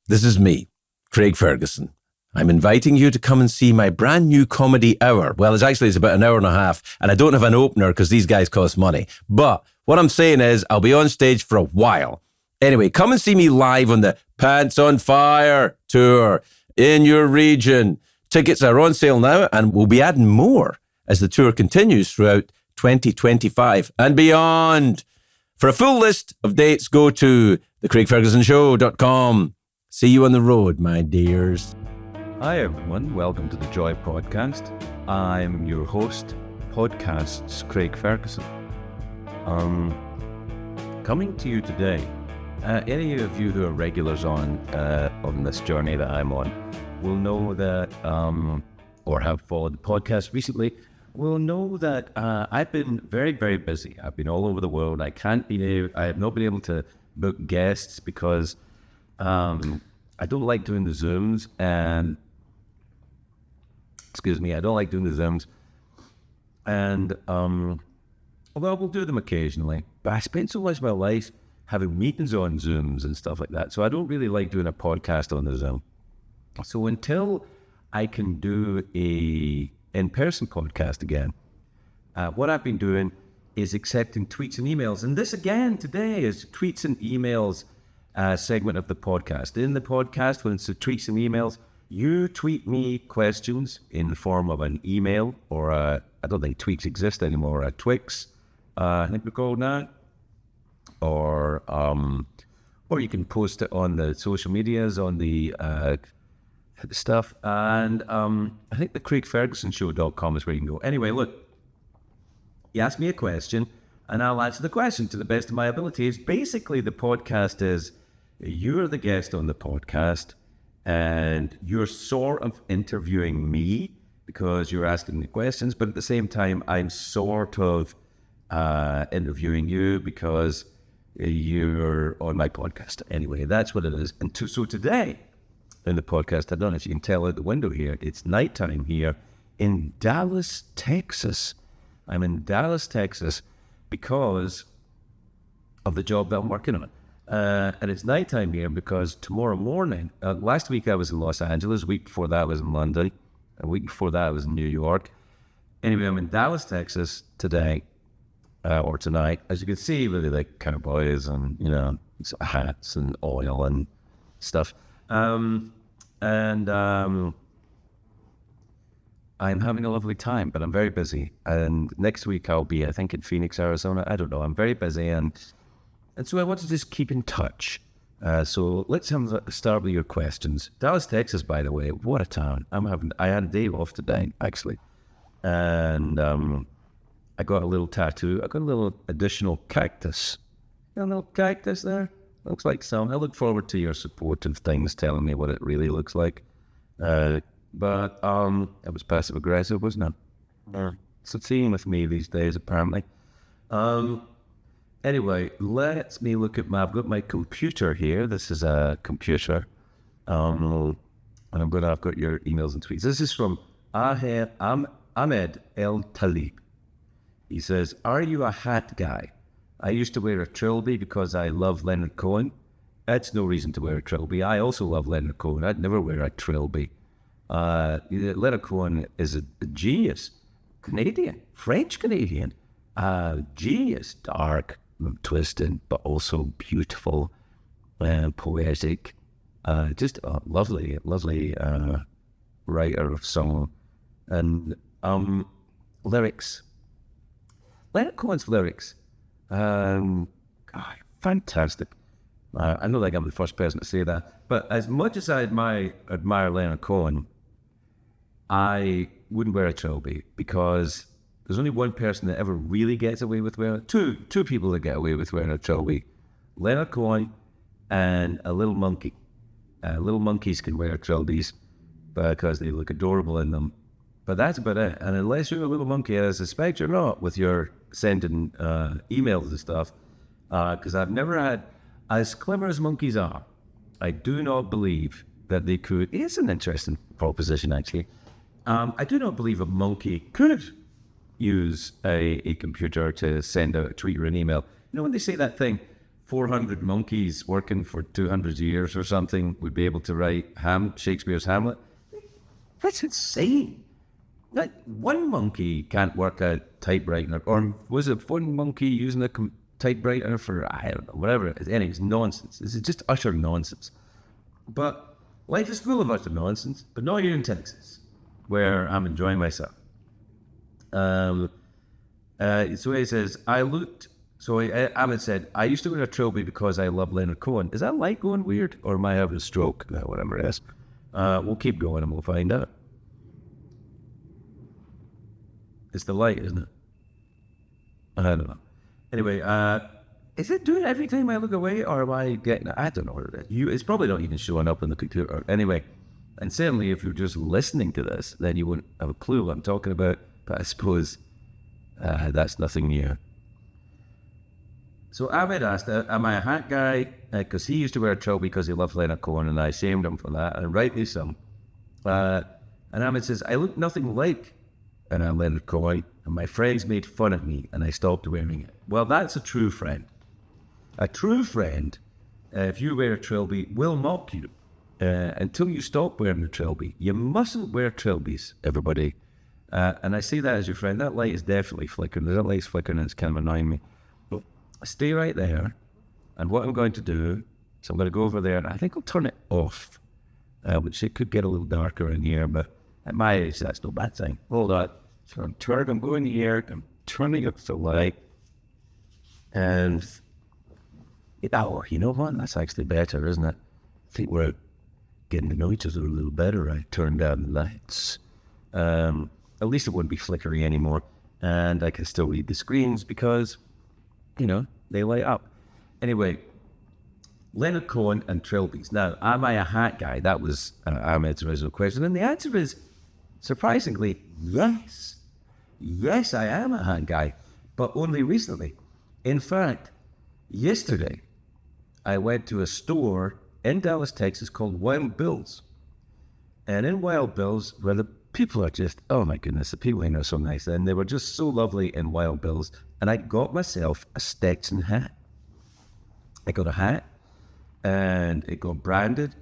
This is me, Craig Ferguson. I'm inviting you to come and see my brand new comedy hour. Well, it's about an hour and a half, and I don't have an opener because these guys cost money. But what I'm saying is I'll be on stage for a while. Anyway, come and see me live on the Pants on Fire tour in your region. Tickets are on sale now, and we'll be adding more as the tour continues throughout 2025 and beyond. For a full list of dates, go to thecraigfergusonshow.com. See you on the road, my dears. Hi everyone, welcome to the Joy Podcast. I'm your host, Podcast's Craig Ferguson. Coming to you today, any of you who are regulars on this journey that I'm on will know that, or have followed the podcast recently, will know that I've been very, very busy. I've been all over the world. I have not been able to book guests because I don't like doing the Zooms, and I don't like doing the Zooms, and although we'll do them occasionally, but I spend so much of my life having meetings on Zooms and stuff like that, so I don't really like doing a podcast on the Zoom. So until I can do a in-person podcast again, what I've been doing is accepting tweets and emails, and this again today is tweets and emails segment of the podcast. In the podcast, when it's the tweets and emails, you tweet me questions in the form of an email or I don't think tweets exist anymore, a Twix, I think we're called now, or you can post it on the social medias, on the stuff, and I think the CraigFergusonShow.com is where you can go. Anyway, look, you ask me a question, and I'll answer the question to the best of my abilities. Basically, the podcast is, you're the guest on the podcast, and you're sort of interviewing me because you're asking the questions, but at the same time, I'm sort of interviewing you because you're on my podcast. Anyway, that's what it is. And so today, in the podcast, I don't know if you can tell out the window here, it's nighttime here in Dallas, Texas. I'm in Dallas, Texas because of the job that I'm working on. And it's nighttime here because tomorrow morning, last week I was in Los Angeles, a week before that I was in London, a week before that I was in New York. Anyway, I'm in Dallas, Texas today, or tonight. As you can see, really like cowboys and, hats and oil and stuff. I'm having a lovely time, but I'm very busy. And next week I'll be, I think, in Phoenix, Arizona. I don't know. I'm very busy, and so I want to just keep in touch. So let's start with your questions. Dallas, Texas, by the way, what a town. I had a day off today, actually. And I got a little tattoo. I got a little additional cactus. Got a little cactus there? Looks like some. I look forward to your supportive things telling me what it really looks like. But it was passive aggressive, wasn't it? It's a theme with me these days, apparently. Anyway, let me look at I've got my computer here. This is a computer. And I've got your emails and tweets. This is from Ahmed El Talib. He says, are you a hat guy? I used to wear a trilby because I love Leonard Cohen. That's no reason to wear a trilby. I also love Leonard Cohen. I'd never wear a trilby. Leonard Cohen is a genius. Canadian, French Canadian. Genius, dark, twisted, but also beautiful and poetic. Just a lovely writer of song and lyrics. Leonard Cohen's lyrics, fantastic. I don't think I'm the first person to say that, but as much as I admire Leonard Cohen, I wouldn't wear a trilby because there's only one person that ever really gets away with wearing it. Two people that get away with wearing a trilby. Leonard Cohen and a little monkey. Little monkeys can wear trilbies because they look adorable in them. But that's about it. And unless you're a little monkey, and I suspect you're not with your sending emails and stuff, because I've never had, as clever as monkeys are, I do not believe that they could. It's an interesting proposition, actually. I do not believe a monkey could use a computer to send out a tweet or an email. You know, when they say that thing, 400 monkeys working for 200 years or something would be able to write Shakespeare's Hamlet. That's insane. Like, one monkey can't work a typewriter, or was it one monkey using a typewriter for, I don't know, whatever it is. Anyway, it's nonsense. This is just utter nonsense. But life is full of utter nonsense, but not here in Texas, where I'm enjoying myself. So he says, Ahmed said, I used to wear a trilby because I love Leonard Cohen. Is that light going weird, or am I having a stroke? Whatever it is. We'll keep going and we'll find out. It's the light, isn't it? I don't know. Anyway, is it doing it every time I look away, or am I getting it? I don't know what it is. It's probably not even showing up on the computer. Anyway, and certainly if you're just listening to this, then you wouldn't have a clue what I'm talking about. But I suppose that's nothing new. So Ahmed asked, am I a hat guy? Because he used to wear a trilby because he loved Leonard Cohen, and I shamed him for that, and rightly so. And Ahmed says, I look nothing like Leonard Cohen, and my friends made fun of me, and I stopped wearing it. Well, that's a true friend. A true friend, if you wear a trilby, will mock you until you stop wearing the trilby. You mustn't wear trilbies, everybody. And I say that as your friend. That light is definitely flickering. That light's flickering, and it's kind of annoying me. But stay right there, and what I'm going to do is I'm going to go over there, and I think I'll turn it off, which it could get a little darker in here, but at my age, that's no bad thing. Hold on. So I'm going here, I'm turning up the light, and you know what? That's actually better, isn't it? I think we're getting to know each other a little better. I turned down the lights. At least it wouldn't be flickery anymore, and I can still read the screens because, they light up. Anyway, Leonard Cohen and trilbies. Now, am I a hat guy? That was Ahmed's original question, and the answer is, surprisingly, yes. Yes, I am a hat guy, but only recently. In fact, yesterday, I went to a store in Dallas, Texas called Wild Bill's. And in Wild Bill's, where the people are just, oh my goodness, the people in are so nice. And they were just so lovely in Wild Bill's. And I got myself a Stetson hat. I got a hat, and it got branded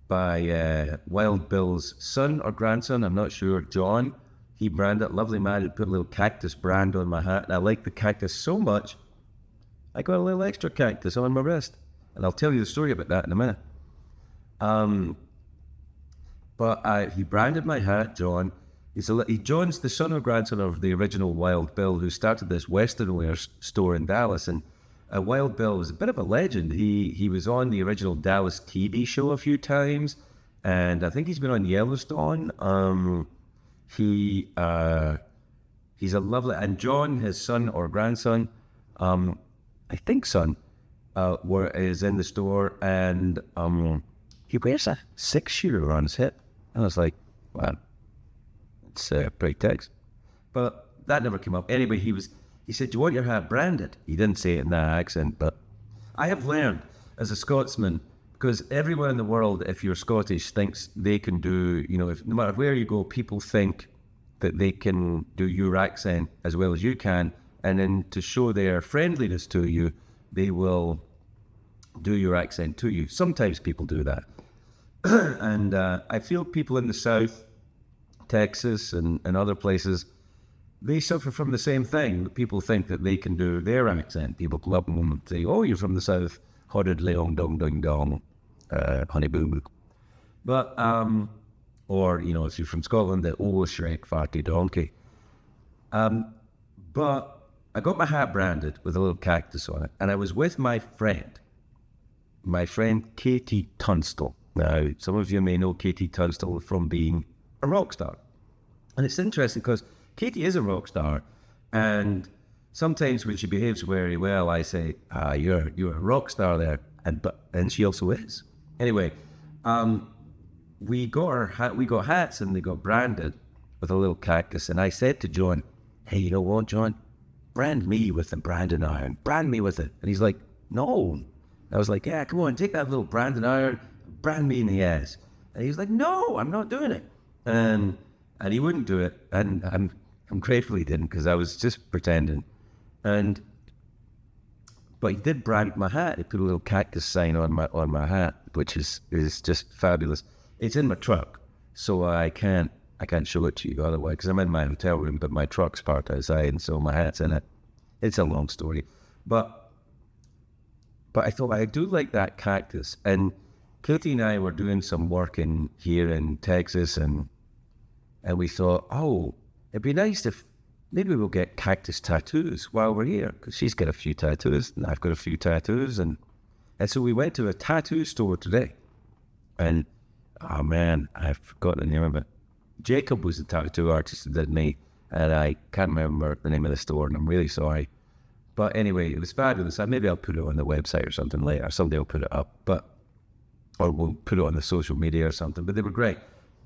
by Wild Bill's son or grandson, I'm not sure, John. He branded it, lovely man, he put a little cactus brand on my hat, and I like the cactus so much, I got a little extra cactus on my wrist. And I'll tell you the story about that in a minute. But he branded my hat, John. John's the son or grandson of the original Wild Bill, who started this Western wear store in Dallas. And Wild Bill was a bit of a legend. He was on the original Dallas TV show a few times, and I think he's been on Yellowstone. He's a lovely, and John, his son or grandson, I think son, is in the store, and he wears a 6-shooter on his hip. And I was like, wow, it's pretty text. But that never came up. Anyway, he said, do you want your hat branded? He didn't say it in that accent, but I have learned as a Scotsman, because everywhere in the world, if you're Scottish, thinks they can do, no matter where you go, people think that they can do your accent as well as you can. And then to show their friendliness to you, they will do your accent to you. Sometimes people do that. And I feel people in the South, Texas and other places, they suffer from the same thing. People think that they can do their accent. People come up and say, oh, you're from the South. Hodded leong dong dong dong, honey boo boo. But, or, if you're from Scotland, the old Shrek farty donkey. But I got my hat branded with a little cactus on it, and I was with my friend Katie Tunstall. Now, some of you may know Katie Tunstall from being a rock star. And it's interesting because Katie is a rock star, and sometimes when she behaves very well, I say, you're a rock star there, and she also is. Anyway, we got hats, and they got branded with a little cactus, and I said to John, hey, you know what, John? Brand me with the branding iron. Brand me with it. And he's like, no. I was like, yeah, come on, take that little branding iron, brand me in the ass. And he's like, no, I'm not doing it. And he wouldn't do it, and I'm grateful he didn't, because I was just pretending. But But he did brand my hat. He put a little cactus sign on my hat, which is just fabulous. It's in my truck, so I can't show it to you otherwise, because I'm in my hotel room, but my truck's parked outside, and so my hat's in it. It's a long story, but I thought I do like that cactus. And Katie and I were doing some work here in Texas, and we thought, oh, it'd be nice if maybe we'll get cactus tattoos while we're here, because she's got a few tattoos and I've got a few tattoos, and so we went to a tattoo store today, and oh man, I've forgotten the name of it. Jacob was the tattoo artist that did me, and I can't remember the name of the store, and I'm really sorry. But anyway, it was fabulous. Maybe I'll put it on the website or something later. Somebody will put it up, or we'll put it on the social media or something. But they were great.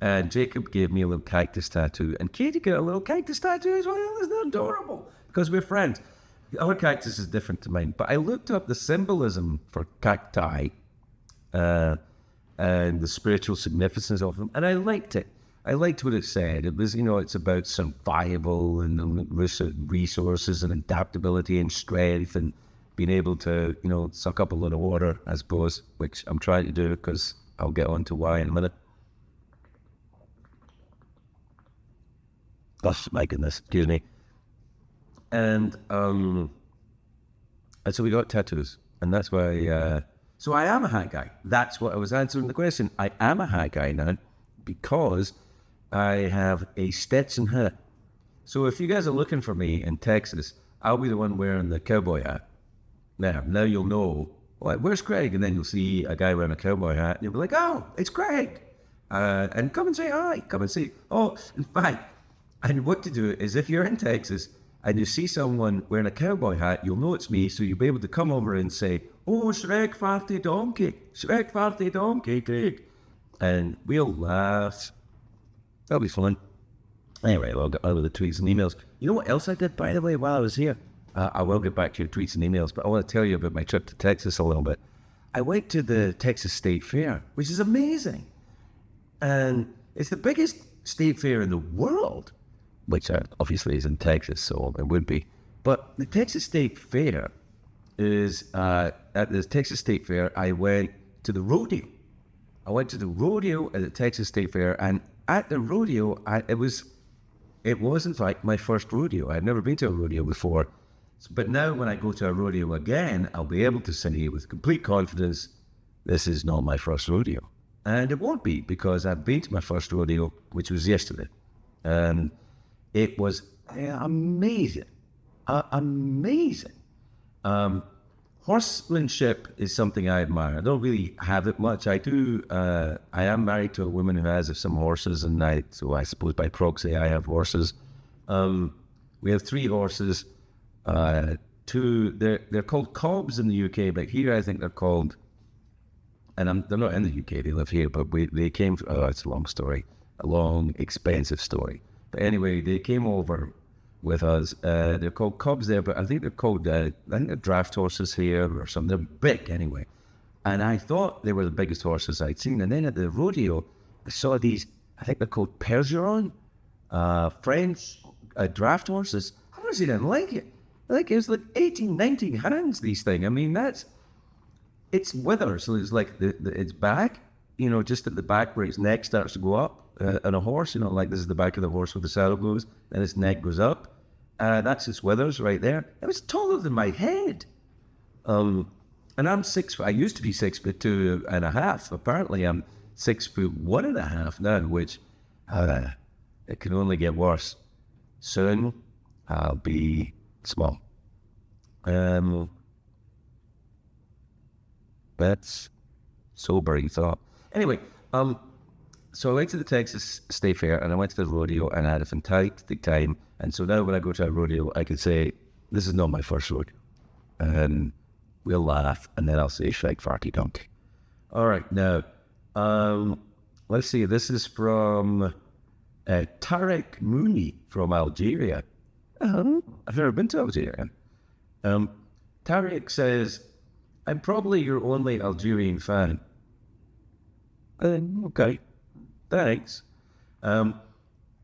And Jacob gave me a little cactus tattoo, and Katie got a little cactus tattoo as well. Isn't that adorable? Because we're friends. Our cactus is different to mine. But I looked up the symbolism for cacti and the spiritual significance of them, and I liked it. I liked what it said. It was, it's about survival and resources and adaptability and strength and being able to, suck up a lot of water, I suppose, which I'm trying to do, because I'll get on to why in a minute. Oh, my goodness, excuse me. And so we got tattoos, and that's why, so I am a hat guy. That's what I was answering the question. I am a hat guy now, because I have a Stetson hat. So if you guys are looking for me in Texas, I'll be the one wearing the cowboy hat. Now you'll know, like, where's Craig? And then you'll see a guy wearing a cowboy hat, and you'll be like, oh, it's Craig. And come and say hi. Come and say, oh, in fact, and what to do is, if you're in Texas and you see someone wearing a cowboy hat, you'll know it's me, so you'll be able to come over and say, oh, Shrek farty donkey, Craig. And we'll laugh. That'll be fun. Anyway, I'll get over the tweets and emails. You know what else I did, by the way, while I was here? I will get back to your tweets and emails, but I want to tell you about my trip to Texas a little bit. I went to the Texas State Fair, which is amazing. And it's the biggest state fair in the world, which obviously is in Texas, so it would be. But the Texas State Fair is, at the Texas State Fair, I went to the rodeo. I went to the rodeo at the Texas State Fair, and at the rodeo, it was in fact my first rodeo. I'd never been to a rodeo before. But now when I go to a rodeo again, I'll be able to say with complete confidence, this is not my first rodeo. And it won't be, because I've been to my first rodeo, which was yesterday. And it was amazing. Amazing. Horsemanship is something I admire. I don't really have it much. I do. I am married to a woman who has some horses, and so I suppose by proxy I have horses. We have 3 horses. 2. They're called cobs in the UK, but here I think they're called. And they're not in the UK. They live here, but they came. It's a long story, a long, expensive story. But anyway, they came over with us. They're called cobs there, but I think they're called, I think they're draft horses here or something. They're big anyway. And I thought they were the biggest horses I'd seen. And then at the rodeo, I saw these, I think they're called Percheron, French draft horses. I honestly didn't like it. It was like 18, 19 hands, these things. I mean, it's wither. So it's like its back, just at the back where its neck starts to go up. On a horse, like this is the back of the horse where the saddle goes, then its neck goes up. That's its withers right there. It was taller than my head. And I'm 6 foot. I used to be 6'2.5". Apparently, I'm 6'1.5" now, which it can only get worse. Soon, I'll be small. That's sobering thought. Anyway, so I went to the Texas State Fair, and I went to the rodeo, and I had a fantastic time. And so now when I go to a rodeo, I can say, this is not my first rodeo. And we'll laugh, and then I'll say, Shrek farty donkey. All right, now, let's see. This is from Tarek Mooney from Algeria. I've never been to Algeria. Tarek says, I'm probably your only Algerian fan. Okay. Thanks. Do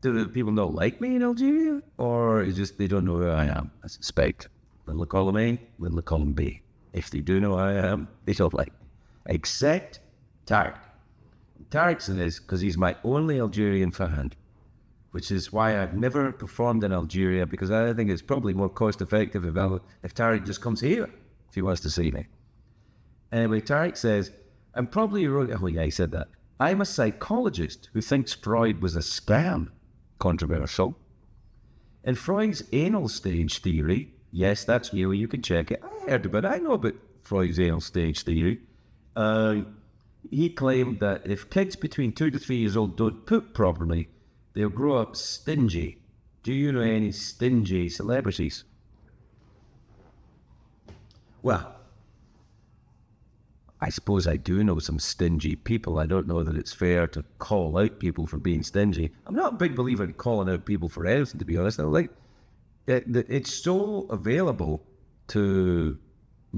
the people not like me in Algeria? Or is just they don't know who I am? I suspect. Little column A, little column B. if they do know who I am, they don't like me. Except Tarek. Tarek's in this because he's my only Algerian fan, which is why I've never performed in Algeria, because I think it's probably more cost effective if Tarek just comes here if he wants to see me. Anyway, Tarek says, I'm probably oh yeah, he said that. I'm a psychologist who thinks Freud was a scam. Controversial. In Freud's anal stage theory, yes, that's real, you can check it. I heard about it, I know about Freud's anal stage theory. He claimed that if kids between 2 to 3 years old don't poop properly, they'll grow up stingy. Do you know any stingy celebrities? Well, I suppose I do know some stingy people. I don't know that it's fair to call out people for being stingy. I'm not a big believer in calling out people for anything, to be honest. It's so available to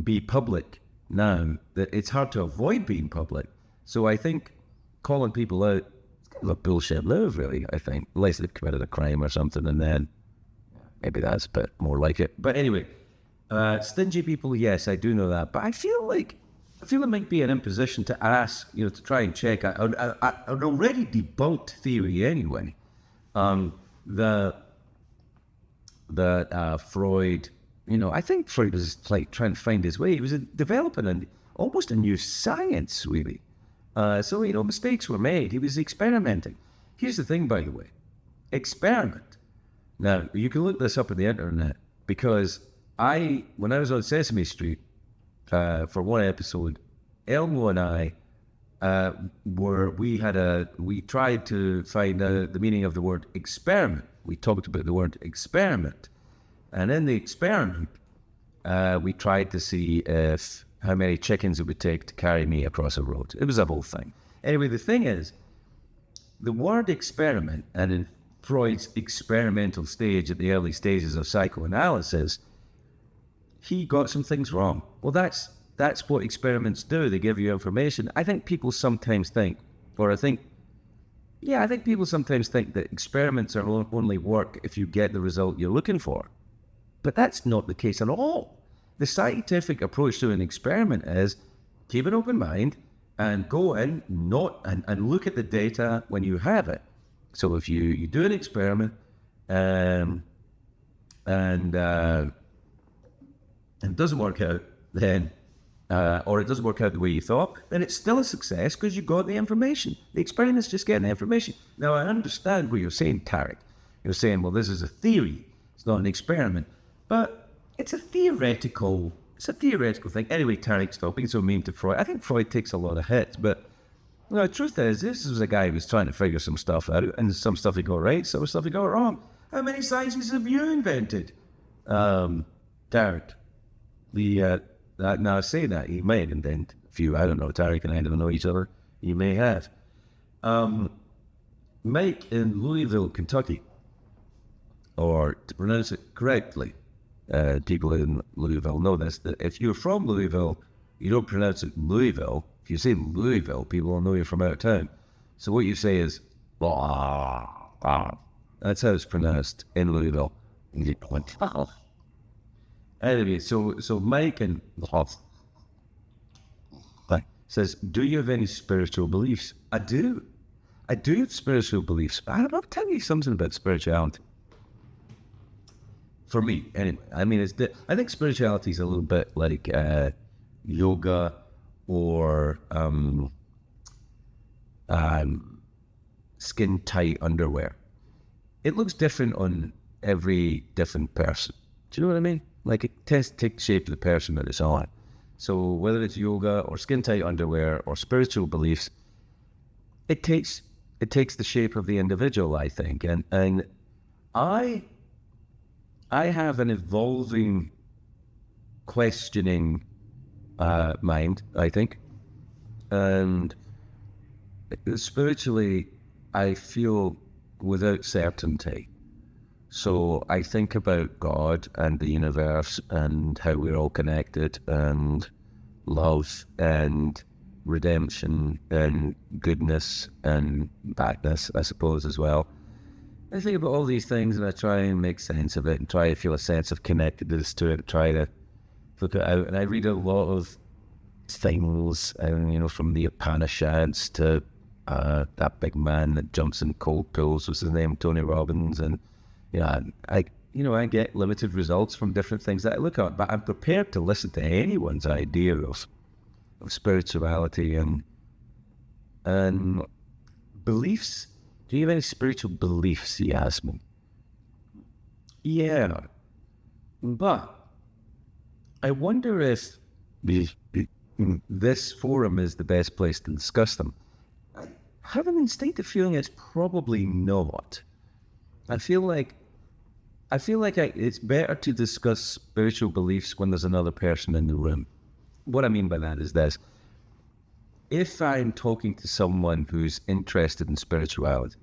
be public now that it's hard to avoid being public. So I think calling people out is kind of a bullshit move, really, I think. Unless they've committed a crime or something, and then maybe that's a bit more like it. But anyway, stingy people, yes, I do know that. But I feel it might be an imposition to ask, to try and check an already debunked theory anyway, that Freud, I think Freud was like trying to find his way. He was developing almost a new science, really. So mistakes were made. He was experimenting. Here's the thing, by the way, experiment. Now, you can look this up on the internet, because when I was on Sesame Street, for one episode, Elmo and I we tried to find the meaning of the word experiment. We talked about the word experiment, and in the experiment, we tried to see how many chickens it would take to carry me across a road. It was a whole thing. Anyway, the thing is, the word experiment, and in Freud's experimental stage at the early stages of psychoanalysis, he got some things wrong. Well, that's what experiments do. They give you information. I think people sometimes think people sometimes think that experiments are only work if you get the result you're looking for. But that's not the case at all. The scientific approach to an experiment is keep an open mind and go in and look at the data when you have it. So if you do an experiment and it doesn't work out, then or it doesn't work out the way you thought, then it's still a success because you got the information. The experiment's just getting the information. Now, I understand what you're saying, Tarek. You're saying, well, this is a theory. It's not an experiment. But it's a theoretical thing. Anyway, Tarek, stop being so mean to Freud. I think Freud takes a lot of hits, but the truth is, this was a guy who was trying to figure some stuff out, and some stuff he got right, some stuff he got wrong. How many sciences have you invented? Tarek. Now I say that, he may have invented a few. I don't know, Tarek and I don't know each other. He may have. Mike in Louisville, Kentucky, or to pronounce it correctly, people in Louisville know this, that if you're from Louisville, you don't pronounce it Louisville. If you say Louisville, people will know you're from out of town. So what you say is, that's how it's pronounced in Louisville. Anyway, so Mike and says, do you have any spiritual beliefs? I do. I do have spiritual beliefs. I'll tell you something about spirituality. For me, anyway. I mean, I think spirituality is a little bit like yoga or skin-tight underwear. It looks different on every different person. Do you know what I mean? Like, it tends to take the shape of the person that it's on. So whether it's yoga or skin-tight underwear or spiritual beliefs, it takes the shape of the individual, I think. And I have an evolving, questioning mind, I think. And spiritually, I feel without certainty. So I think about God and the universe and how we're all connected, and love and redemption and goodness and badness, I suppose, as well. I think about all these things and I try and make sense of it and try to feel a sense of connectedness to it, and try to look it out. And I read a lot of things, from the Upanishads to that big man that jumps in cold pools, what's his name, Tony Robbins, and I get limited results from different things that I look at, but I'm prepared to listen to anyone's idea of spirituality and beliefs. Do you have any spiritual beliefs, he asked me. Yeah, but I wonder if this forum is the best place to discuss them. I have an instinctive feeling it's probably not. I feel like it's better to discuss spiritual beliefs when there's another person in the room. What I mean by that is this. If I'm talking to someone who's interested in spirituality,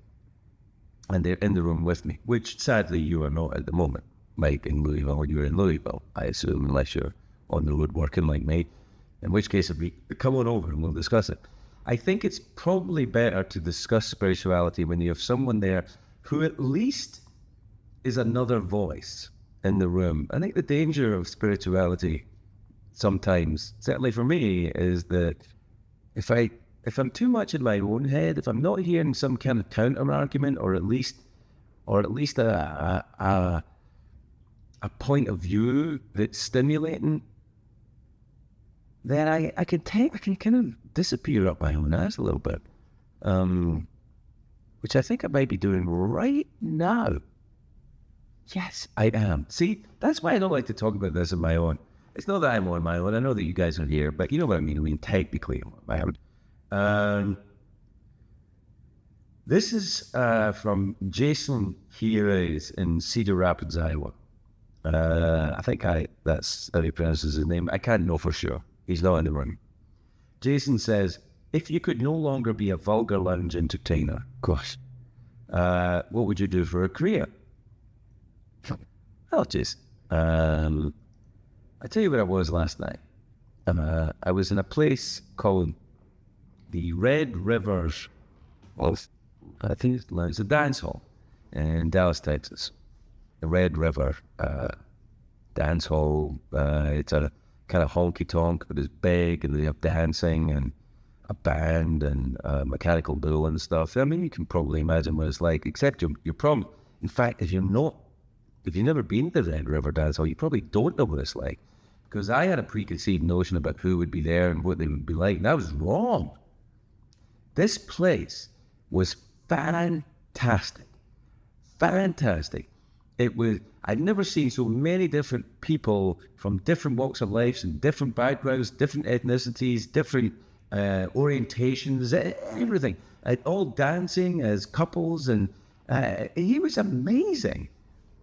and they're in the room with me, which sadly you are not at the moment, Mike in Louisville, or you're in Louisville, I assume, unless you're on the road working like me, in which case it'd be, come on over and we'll discuss it. I think it's probably better to discuss spirituality when you have someone there who at least is another voice in the room. I think the danger of spirituality sometimes, certainly for me, is that if I'm too much in my own head, if I'm not hearing some kind of counter argument, or at least a point of view that's stimulating, then I can kind of disappear up my own ass a little bit, which I think I might be doing right now. Yes, I am. See, that's why I don't like to talk about this on my own. It's not that I'm on my own. I know that you guys are here, but you know what I mean. I mean, technically, I'm on my own. This is from Jason. Here is in Cedar Rapids, Iowa. I think that's how he pronounces his name. I can't know for sure. He's not in the room. Jason says, if you could no longer be a vulgar lounge entertainer, gosh, what would you do for a career? Well, Jason, I tell you what I was last night. I was in a place called the Red Rivers. Well, I think it's a dance hall in Dallas, Texas. The Red River dance hall. It's a kind of honky-tonk, but it's big, and they have dancing and a band and mechanical bull and stuff. I mean, you can probably imagine what it's like, except your problem. In fact, if you've never been to the Red River dance hall, you probably don't know what it's like. Because I had a preconceived notion about who would be there and what they would be like, and I was wrong. This place was fantastic. Fantastic. I'd never seen so many different people from different walks of life and different backgrounds, different ethnicities, different orientations, everything. All dancing as couples, and it was amazing.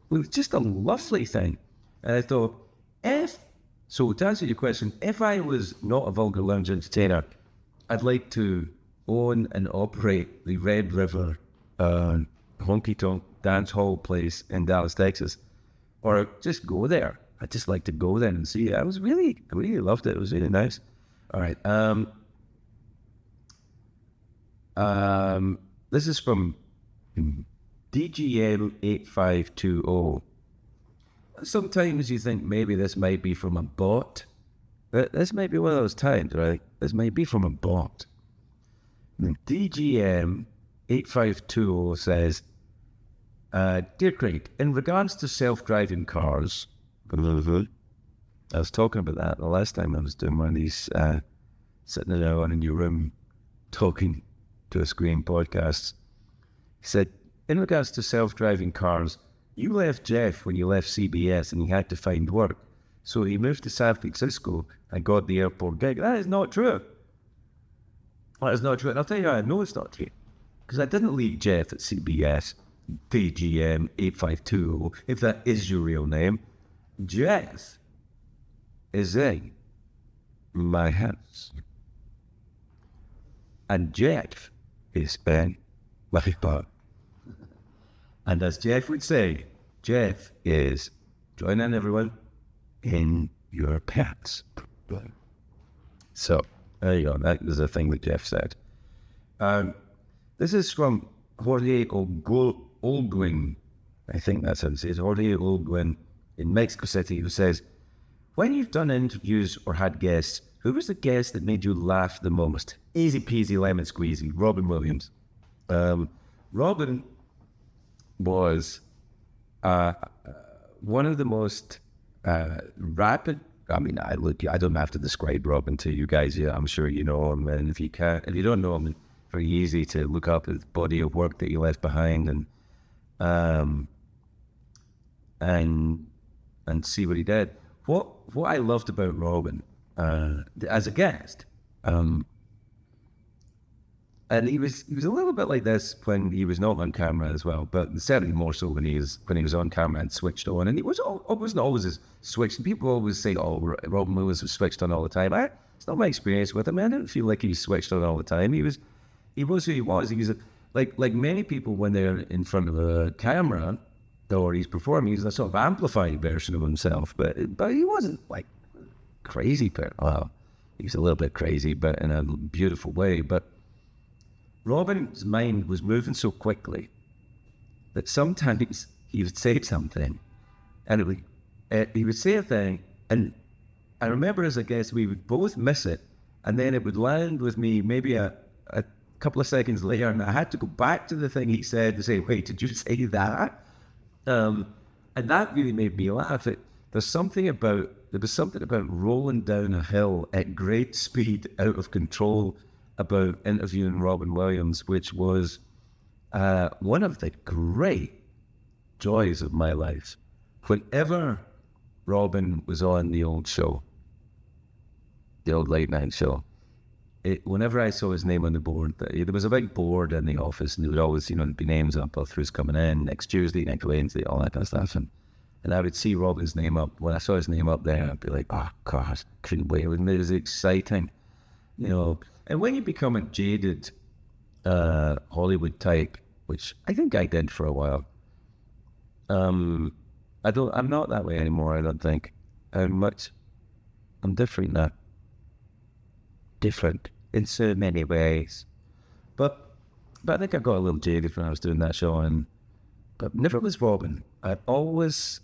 It was just a lovely thing. And I thought, so to answer your question, if I was not a vulgar lounge entertainer, I'd like to own and operate the Red River honky-tonk dance hall place in Dallas, Texas, or just go there. I'd just like to go there and see it. I really loved it. It was really nice. All right. This is from DGM 8520. Sometimes you think maybe this might be from a bot. This might be one of those times, right? This might be from a bot. DGM 8520 says, Dear Craig, in regards to self-driving cars, I was talking about that the last time I was doing one of these sitting around in your room talking to a screen podcasts. He said, in regards to self-driving cars, you left Geoff when you left CBS and he had to find work. So he moved to San Francisco and got the airport gig. That is not true. That is not true. And I'll tell you how I know it's not true. Because I didn't leave Geoff at CBS, DGM 8520, if that is your real name. Geoff is in my house. And Geoff is in my bar. And as Geoff would say, Geoff is, join in everyone, in your pants. So, there you go. That is a thing that Geoff said. This is from Jorge Olguin. I think that's how it says. Jorge Olguin in Mexico City, who says, when you've done interviews or had guests, who was the guest that made you laugh the most? Easy peasy lemon squeezy, Robin Williams. Robin was one of the most rapid. I mean, I don't have to describe Robin to you guys yet. I'm sure you know him, and if you don't know him, it's very easy to look up his body of work that he left behind and see what he did. What I loved about Robin as a guest, and he was a little bit like this when he was not on camera as well, but certainly more so when he was on camera and switched on. And he wasn't always as switched. People always say, "Oh, Robin Williams was switched on all the time." It's not my experience with him. I didn't feel like he was switched on all the time. He was who he was. He was like many people when they're in front of a camera or he's performing. He's a sort of amplified version of himself, but he wasn't like crazy. Well, he was a little bit crazy, but in a beautiful way. But Robin's mind was moving so quickly that sometimes he would say something, and he would say a thing, and I remember as a guest we would both miss it, and then it would land with me maybe a couple of seconds later, and I had to go back to the thing he said to say, "Wait, did you say that?" And that really made me laugh. There was something about rolling down a hill at great speed, out of control, about interviewing Robin Williams, which was one of the great joys of my life. Whenever Robin was on the old show, the old late night show, whenever I saw his name on the board, there was a big board in the office, and there would always, be names up of who's coming in next Tuesday, next Wednesday, all that kind of stuff. And I would see Robin's name up. When I saw his name up there, I'd be like, "Oh God, couldn't wait." It was exciting, And when you become a jaded Hollywood type, which I think I did for a while, I'm not that way anymore. I don't think. I'm different now. Different in so many ways, but I think I got a little jaded when I was doing that show, but never was Robin. I always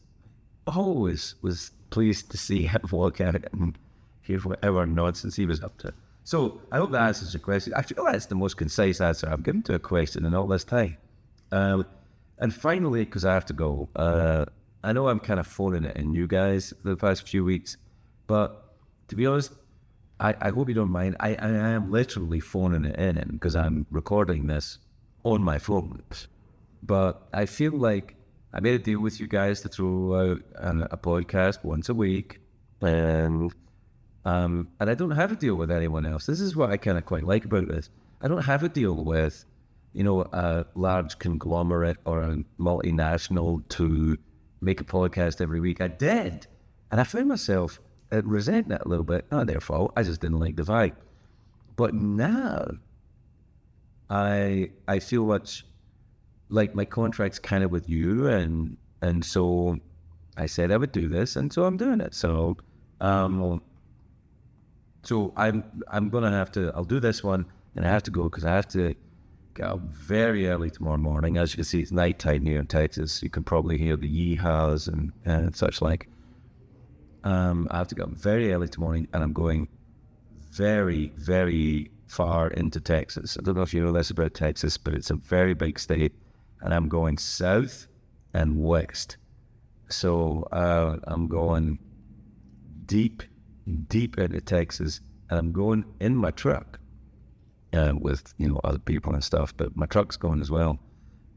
was pleased to see him walk out and hear whatever nonsense he was up to. So I hope that answers your question. I feel that's the most concise answer I've given to a question in all this time. And finally, because I have to go, I know I'm kind of phoning it in you guys for the past few weeks, but to be honest, I hope you don't mind. I am literally phoning it in because I'm recording this on my phone. But I feel like I made a deal with you guys to throw out a podcast once a week, and I don't have a deal with anyone else. This is what I kind of quite like about this. I don't have a deal with, a large conglomerate or a multinational to make a podcast every week. I did, and I found myself resenting it a little bit. Not their fault. I just didn't like the vibe. But now, I feel much like my contract's kind of with you, and so I said I would do this, and so I'm doing it. So, so I'm gonna have to. I'll do this one, and I have to go because I have to get up very early tomorrow morning. As you can see, it's nighttime here in Texas. You can probably hear the yeehaws and such like. I have to get up very early tomorrow, and I'm going very, very far into Texas. I don't know if you know this about Texas, but it's a very big state, and I'm going south and west. So I'm going deep into Texas, and I'm going in my truck with other people and stuff, but my truck's going as well.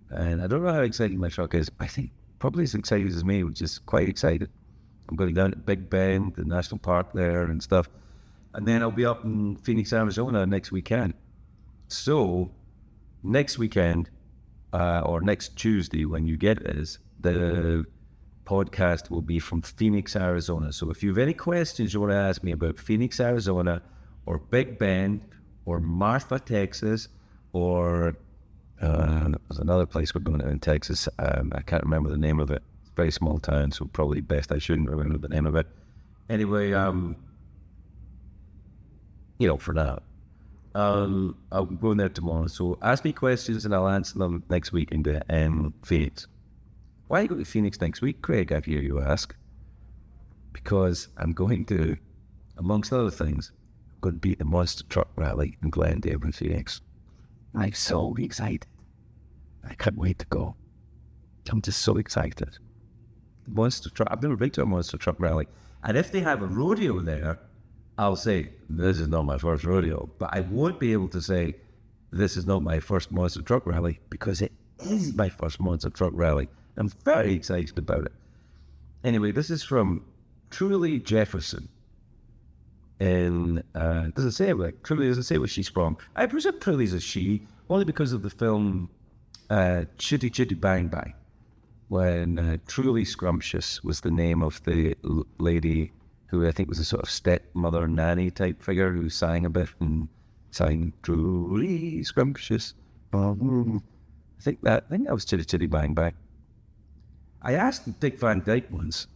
And I don't know how exciting my truck is. I think probably as excited as me, which is quite excited. I'm going down to Big Bend, the national park there and stuff. And then I'll be up in Phoenix, Arizona next weekend. So next weekend, or next Tuesday when you get it, the podcast will be from Phoenix, Arizona. So if you have any questions you want to ask me about Phoenix, Arizona, or Big Bend, or Marfa, Texas, or there's another place we're going to in Texas. I can't remember the name of it. Very small town, so probably best I shouldn't remember the name of it. Anyway, for now, I'll go in there tomorrow. So ask me questions and I'll answer them next week in Phoenix. Why are you going to Phoenix next week, Craig? I hear you ask. because I'm going to, amongst other things, I'm going to be at the Monster Truck Rally in Glendale in Phoenix. I'm so excited. I can't wait to go. I'm just so excited. Monster Truck, I've never been to a Monster Truck Rally. And if they have a rodeo there, I'll say, this is not my first rodeo. But I won't be able to say, this is not my first Monster Truck Rally, because it is my first Monster Truck Rally. I'm very excited about it. Anyway, this is from Truly Jefferson. And doesn't say where she's from. I presume Truly's a she, only because of the film Chitty Chitty Bang Bang, when Truly Scrumptious was the name of the lady who I think was a sort of stepmother nanny type figure who sang a bit and sang Truly Scrumptious. I think that was Chitty Chitty Bang Bang. I asked Dick Van Dyke once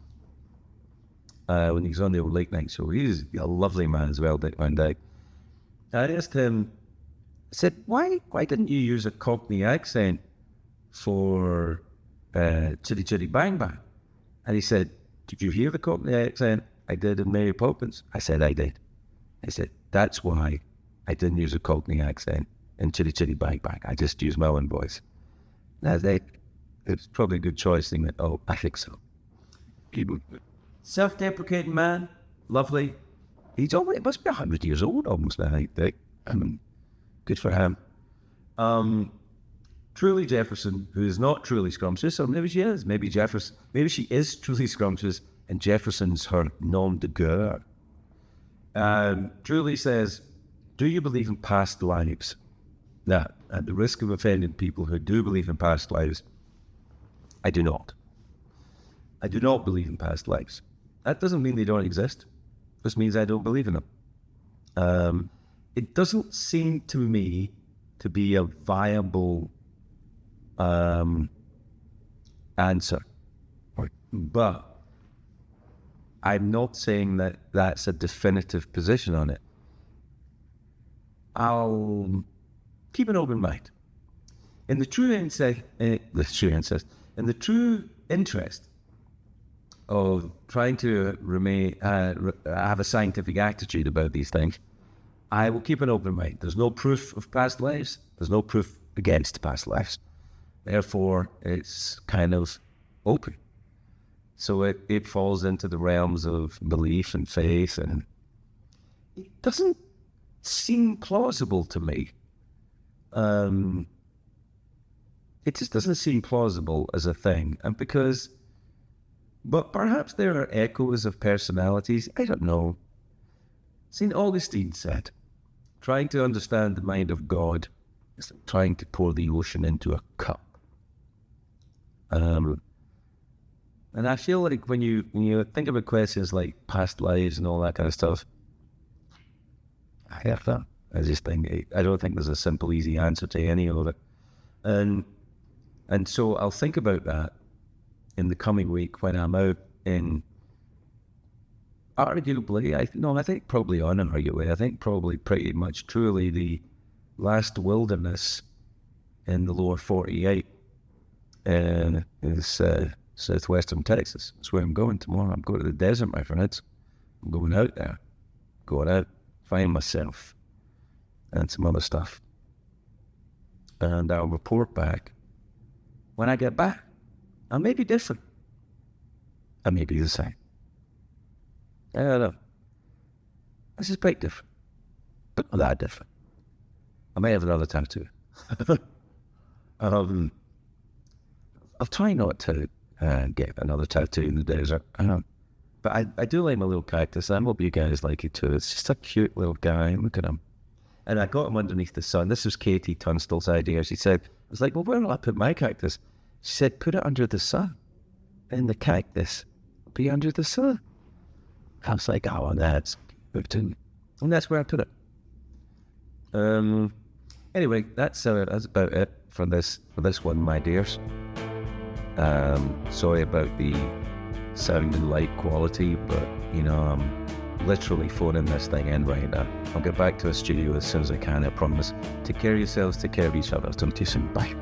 when he was on the old late night show. He's a lovely man as well, Dick Van Dyke. I asked him, I said, why didn't you use a Cockney accent for Chitty Chitty Bang Bang? And he said, did you hear the Cockney accent I did in Mary Poppins? I said, I did. I said, that's why I didn't use a Cockney accent in Chitty Chitty Bang Bang. I just used my own voice. It's probably a good choice. They went, oh, I think so. Self-deprecating man, lovely. He must be 100 years old almost now, I think. Good for him. Truly Jefferson, who is not truly scrumptious, or maybe she is. Maybe she is truly scrumptious, and Jefferson's her nom de guerre. Truly says, do you believe in past lives? Now, at the risk of offending people who do believe in past lives, I do not. I do not believe in past lives. That doesn't mean they don't exist. It just means I don't believe in them. It doesn't seem to me to be a viable answer. But I'm not saying that that's a definitive position on it. I'll keep an open mind. In the true interest of trying to have a scientific attitude about these things, I will keep an open mind. There's no proof of past lives. There's no proof against past lives. Therefore, it's kind of open. So it falls into the realms of belief and faith, and it doesn't seem plausible to me. It just doesn't seem plausible as a thing. But perhaps there are echoes of personalities. I don't know. St. Augustine said, trying to understand the mind of God is like trying to pour the ocean into a cup. And I feel like when you think about questions like past lives and all that kind of stuff, I don't think there's a simple, easy answer to any of it. And so I'll think about that in the coming week when I'm out in, arguably, I think probably unarguably, I think probably pretty much truly the last wilderness in the lower 48 is southwestern Texas. That's where I'm going tomorrow. I'm going to the desert, my friends. I'm going out there. Find myself and some other stuff. And I'll report back when I get back. I may be different. I may be the same. I don't know. I suspect different, but not that different. I may have another tattoo. I'll try not to get another tattoo in the desert. But I do like my little cactus. I hope you guys like it too. It's just a cute little guy. Look at him. And I got him underneath the sun. This was Katie Tunstall's idea. She said, I was like, well, where will I put my cactus? She said, put it under the sun. And the cactus will be under the sun. I was like, oh, that's good. And that's where I put it. Anyway, that's about it for this one, my dears. Sorry about the sound and light quality, but I'm literally phoning this thing in right now. I'll get back to a studio as soon as I can, I promise. Take care of yourselves, take care of each other. Talk to you soon. Bye.